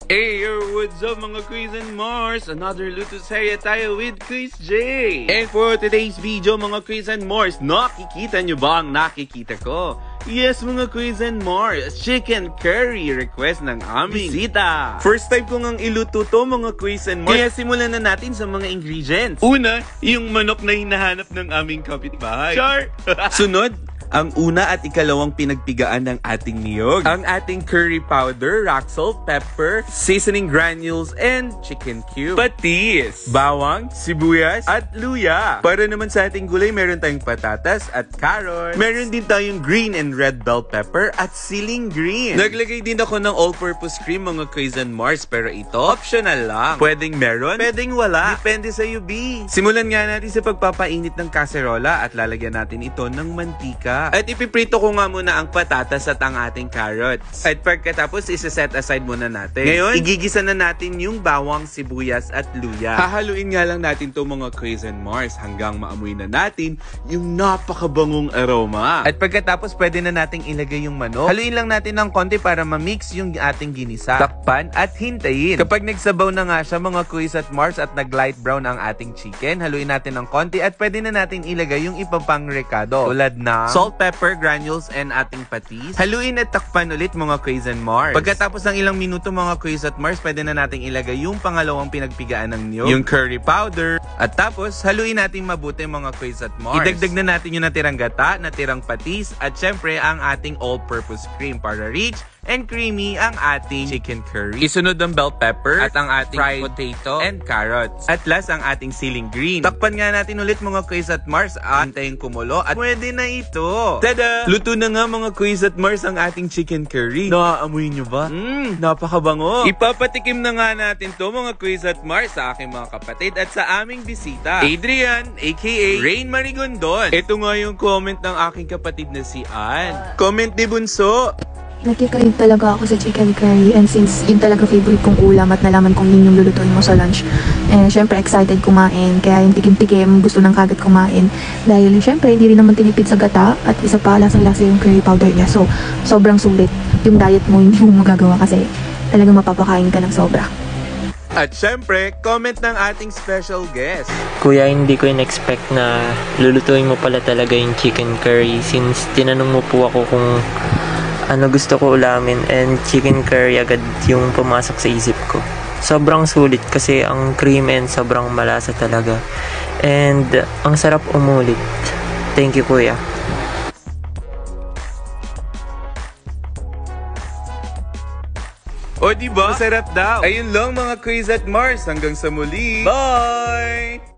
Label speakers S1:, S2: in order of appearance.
S1: Hey, what's up mga Quiz and Mars? Another luto serye tayo with Quiz J. And for today's video mga Quiz and Mars, nakikita nyo ba ang nakikita ko? Yes mga Quiz and Mars, chicken curry request ng aming bisita. First time ko ngang iluto to mga Quiz and Mars, kaya simulan na natin sa mga ingredients. Una, yung manok na hinahanap ng aming kapitbahay. Char! Sunod, ang una at ikalawang pinagpigaan ng ating niyog. Ang ating curry powder, rock salt, pepper, seasoning granules, and chicken cube. Patis, bawang, sibuyas, at luya. Para naman sa ating gulay, meron tayong patatas at carrots. Meron din tayong green and red bell pepper at siling green. Naglagay din ako ng all-purpose cream mga Quiz and Mars, pero ito, optional lang. Pwedeng meron, pwedeng wala. Depende sa iyo, B. Simulan nga natin sa pagpapainit ng kaserola at lalagyan natin ito ng mantika. At ipiprito ko nga muna ang patatas at ang ating carrots. At pagkatapos, isa-set aside muna natin. Ngayon, igigisa na natin yung bawang, sibuyas at luya. Hahaluin nga lang natin to mga Quiz and Mars hanggang maamoy na natin yung napakabangong aroma. At pagkatapos, pwede na nating ilagay yung manok. Haluin lang natin ng konti para ma-mix yung ating ginisa. Takpan at hintayin. Kapag nagsabaw na nga siya mga Quiz at Mars at nag-light brown ang ating chicken, haluin natin ng konti at pwede na natin ilagay yung ipapang recado. Tulad na salt, pepper, granules, and ating patis. Haluin at takpan ulit mga Quiz and Mars. Pagkatapos ng ilang minuto mga Quiz at Mars, pwede na nating ilagay yung pangalawang pinagpigaan ng niyog, yung curry powder, at tapos haluin natin mabuti mga Quiz at Mars. Idagdag na natin yung natirang gata, natirang patis, at syempre ang ating all-purpose cream para rich and creamy ang ating chicken curry. Isunod ang bell pepper at ang ating fried potato and carrots. At last, ang ating siling green. Takpan nga natin ulit mga Quiz at Mars. Antayin kumulo at pwede na ito. Tada! Luto na nga mga Quiz at Mars ang ating chicken curry. Naaamoy nyo ba? Napakabango. Ipapatikim na nga natin to mga Quiz at Mars sa aking mga kapatid at sa aming bisita, Adrian, aka Rain Marigondon. Ito nga yung comment ng aking kapatid na si Ann. Comment ni Bunso.
S2: Nagkikrave talaga ako sa chicken curry, and since yun talaga favorite kong ulam at nalaman kong yun yung lulutuin mo sa lunch, syempre excited kumain, kaya yung tikim-tikim gusto nang kagad kumain dahil syempre hindi rin naman tinipid sa gata at isa pa lasang-lasa yung curry powder niya, so sobrang sulit yung diet mo, hindi mo magagawa kasi talagang mapapakain ka ng sobra.
S1: At syempre, comment ng ating special guest.
S3: Kuya, hindi ko in-expect na lulutuin mo pala talaga yung chicken curry since tinanong mo po ako kung ano gusto ko ulamin, and chicken curry agad yung pumasok sa isip ko. Sobrang sulit kasi ang cream and sobrang malasa talaga. And ang sarap umulit. Thank you, kuya.
S1: O diba? Masarap daw. Ayun lang mga Quiz at Mars. Hanggang sa muli. Bye!